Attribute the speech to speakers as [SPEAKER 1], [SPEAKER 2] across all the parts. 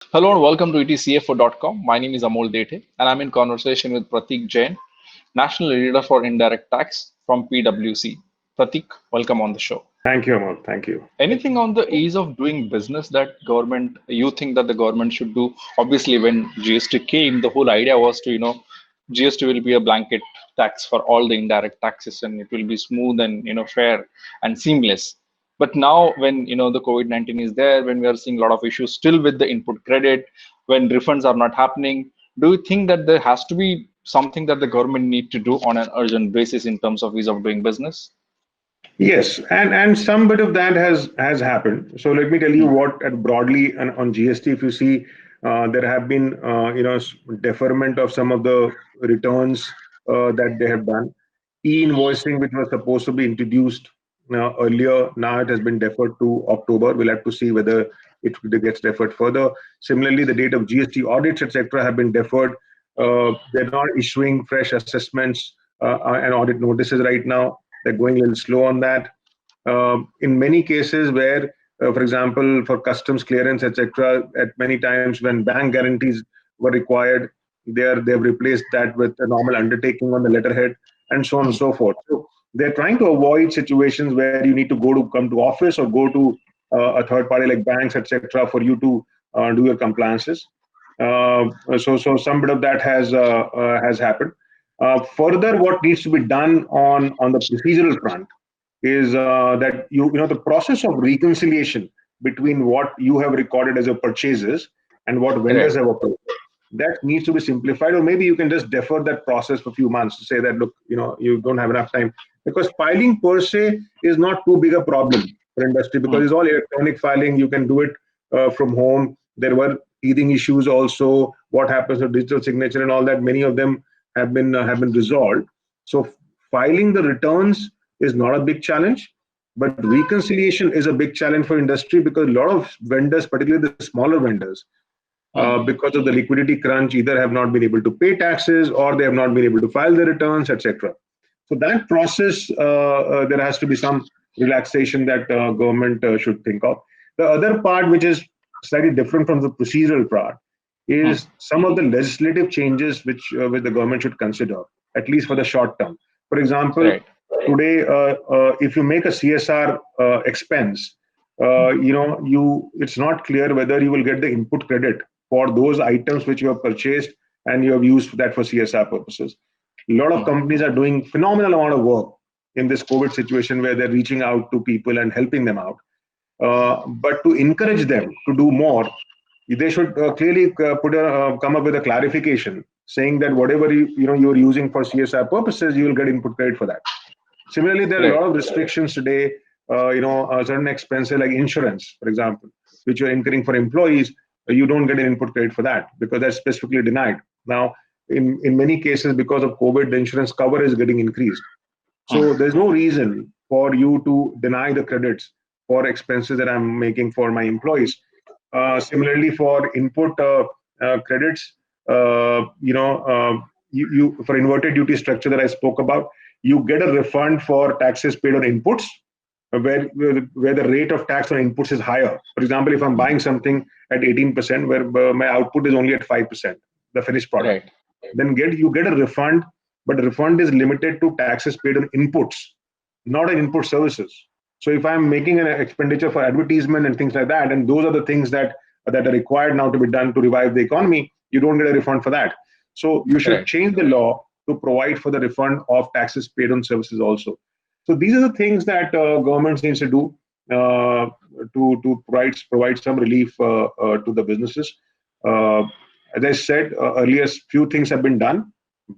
[SPEAKER 1] Hello and welcome to ETCFO.com. My name is Amol Dete and I'm in conversation with Pratik Jain, National Leader for Indirect Tax from PwC. Pratik, welcome on the show.
[SPEAKER 2] Thank you, Amol. Thank you.
[SPEAKER 1] Anything on the ease of doing business that government you think that the government should do? Obviously, when GST came, the whole idea was to, GST will be a blanket tax for all the indirect taxes and it will be smooth and fair and seamless. But now when the COVID-19 is there, when we are seeing a lot of issues still with the input credit, when refunds are not happening, do you think that there has to be something that the government need to do on an urgent basis in terms of ease of doing business?
[SPEAKER 2] Yes, and some bit of that has happened. So let me tell you
[SPEAKER 1] Hmm.
[SPEAKER 2] what broadly on GST, if you see, there have been deferment of some of the returns that they have done. E-invoicing, which was supposed to be introduced earlier, now it has been deferred to October. We'll have to see whether it gets deferred further. Similarly, the date of GST audits, etc., have been deferred. They're not issuing fresh assessments and audit notices right now. They're going a little slow on that. In many cases where, for example, for customs clearance, etc., at many times when bank guarantees were required, they've replaced that with a normal undertaking on the letterhead, and so on and so forth. So they're trying to avoid situations where you need to come to office or go to a third party like banks, etc., for you to do your compliances. So some bit of that has happened. Further, what needs to be done on the procedural front is that you know the process of reconciliation between what you have recorded as your purchases and what vendors
[SPEAKER 1] Right.
[SPEAKER 2] have approved, that needs to be simplified, or maybe you can just defer that process for a few months to say that, look, you don't have enough time, because filing per se is not too big a problem for industry because
[SPEAKER 1] Hmm.
[SPEAKER 2] it's all electronic filing. You can do it from home. There were teething issues also, what happens to digital signature and all that. Many of them have been resolved. So filing the returns is not a big challenge, but reconciliation is a big challenge for industry because a lot of vendors, particularly the smaller vendors,
[SPEAKER 1] Hmm.
[SPEAKER 2] because of the liquidity crunch, either have not been able to pay taxes or they have not been able to file their returns, etc. So that process, there has to be some relaxation that government should think of. The other part, which is slightly different from the procedural part,
[SPEAKER 1] Hmm.
[SPEAKER 2] is some of the legislative changes which the government should consider, at least for the short term. For example,
[SPEAKER 1] Right.
[SPEAKER 2] today, if you make a CSR expense, you it's not clear whether you will get the input credit for those items which you have purchased and you have used that for CSR purposes. A lot of
[SPEAKER 1] Hmm.
[SPEAKER 2] companies are doing phenomenal amount of work in this COVID situation where they're reaching out to people and helping them out. But to encourage them to do more, they should clearly come up with a clarification saying that whatever you're using for CSR purposes, you will get input credit for that. Similarly, there are a
[SPEAKER 1] Right.
[SPEAKER 2] lot of restrictions today. Certain expenses like insurance, for example, which you're incurring for employees, you don't get an input credit for that because that's specifically denied. Now, in many cases, because of COVID, the insurance cover is getting increased.
[SPEAKER 1] Hmm.
[SPEAKER 2] So there's no reason for you to deny the credits for expenses that I'm making for my employees. Similarly, for input credits, you for inverted duty structure that I spoke about, you get a refund for taxes paid on inputs where the rate of tax on inputs is higher. For example, if I'm buying something at 18%, where my output is only at 5%, the finished product,
[SPEAKER 1] Right.
[SPEAKER 2] then you get a refund, but the refund is limited to taxes paid on inputs, not on input services. So if I'm making an expenditure for advertisement and things like that, and those are the things that are required now to be done to revive the economy, you don't get a refund for that. So you should
[SPEAKER 1] Right.
[SPEAKER 2] change the law to provide for the refund of taxes paid on services also. So these are the things that government needs to do to provide some relief to the businesses. Uh, as I said earlier, few things have been done,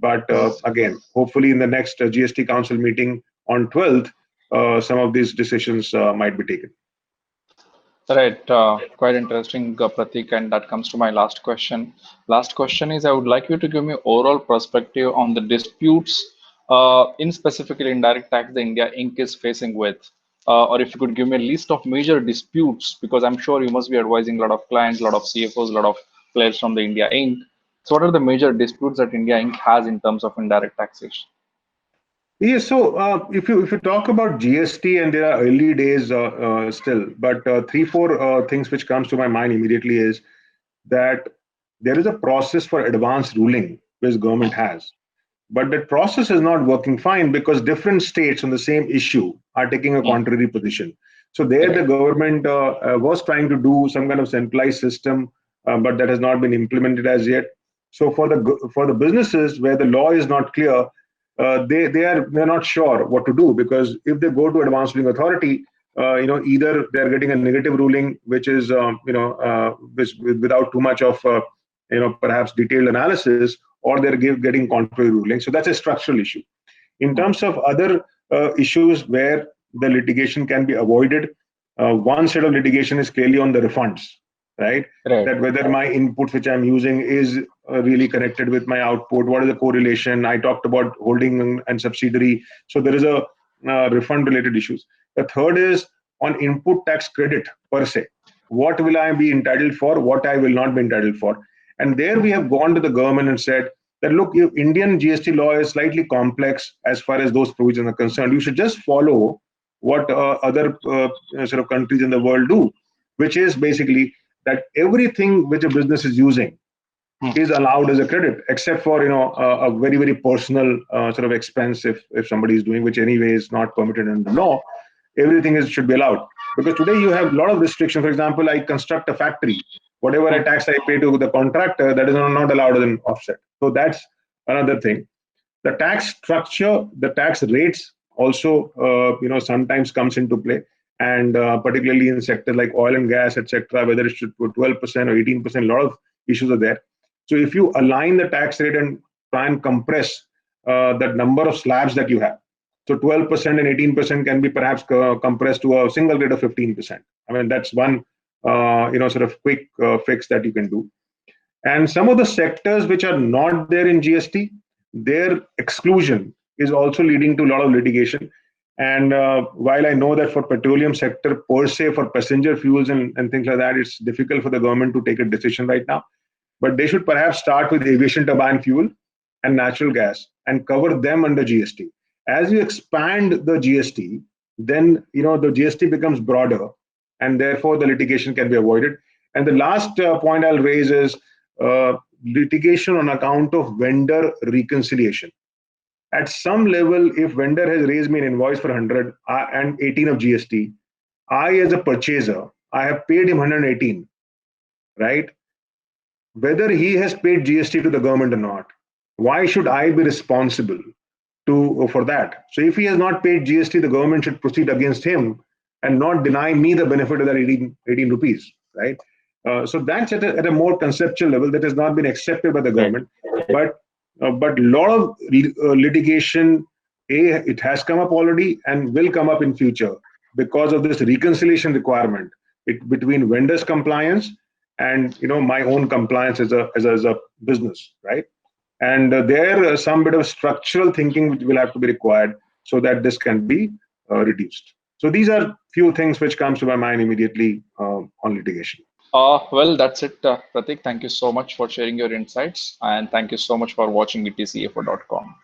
[SPEAKER 2] but again, hopefully in the next GST Council meeting on 12th, some of these decisions might be taken.
[SPEAKER 1] Right. Quite interesting, Pratik. And that comes to my last question. Last question is I would like you to give me overall perspective on the disputes, in specifically indirect tax the India Inc. is facing with. Or if you could give me a list of major disputes, because I'm sure you must be advising a lot of clients, a lot of CFOs, a lot of players from the India Inc. So what are the major disputes that India Inc. has in terms of indirect taxation?
[SPEAKER 2] Yes, so if you talk about GST, and there are early days still, but three four things which comes to my mind immediately is that there is a process for advance ruling which government has, but that process is not working fine because different states on the same issue are taking a
[SPEAKER 1] Mm.
[SPEAKER 2] contrary position. So there, the
[SPEAKER 1] Right.
[SPEAKER 2] government was trying to do some kind of centralized system, but that has not been implemented as yet. So for the businesses where the law is not clear, they're not sure what to do, because if they go to advanced ruling authority, either they're getting a negative ruling which is without too much of perhaps detailed analysis, or they're getting contrary ruling. So that's a structural issue. In
[SPEAKER 1] Mm.
[SPEAKER 2] terms of other issues where the litigation can be avoided, one set of litigation is clearly on the refunds, right?
[SPEAKER 1] Right.
[SPEAKER 2] That whether my input which I'm using is really connected with my output, what is the correlation? I talked about holding and subsidiary. So there is a refund related issues. The third is on input tax credit per se. What will I be entitled for? What I will not be entitled for? And there we have gone to the government and said that look, Indian GST law is slightly complex as far as those provisions are concerned. You should just follow what other sort of countries in the world do, which is basically that everything which a business is using
[SPEAKER 1] Mm.
[SPEAKER 2] is allowed as a credit, except for a very very personal sort of expense if somebody is doing, which anyway is not permitted under law. Everything is should be allowed, because today you have a lot of restriction. For example, I construct a factory, whatever I
[SPEAKER 1] Mm.
[SPEAKER 2] tax I pay to the contractor, that is not allowed as an offset. So that's another thing. The tax structure, the tax rates also sometimes comes into play, and particularly in sectors like oil and gas, etc., whether it should put 12% or 18%, a lot of issues are there. So if you align the tax rate and try and compress that number of slabs that you have, so 12% and 18% can be perhaps compressed to a single rate of 15%. I mean, that's one sort of quick fix that you can do. And some of the sectors which are not there in GST, their exclusion is also leading to a lot of litigation. And while I know that for petroleum sector per se, for passenger fuels and things like that, it's difficult for the government to take a decision right now. But they should perhaps start with aviation turbine fuel and natural gas and cover them under GST. As you expand the GST, then the GST becomes broader, and therefore the litigation can be avoided. And the last point I'll raise is litigation on account of vendor reconciliation. At some level, if vendor has raised me an invoice for 100 and 18 of GST, I as a purchaser, I have paid him 118, right? Whether he has paid GST to the government or not, why should I be responsible to for that? So if he has not paid GST, the government should proceed against him and not deny me the benefit of that 18 rupees, right? So that's at a more conceptual level that has not been accepted by the
[SPEAKER 1] Right.
[SPEAKER 2] government. But a lot of litigation, it has come up already and will come up in future because of this reconciliation requirement between vendors compliance and my own compliance as a business, right? And there some bit of structural thinking which will have to be required so that this can be reduced. So these are few things which comes to my mind immediately on litigation.
[SPEAKER 1] Well, that's it, Pratik. Thank you so much for sharing your insights, and thank you so much for watching etcfo.com.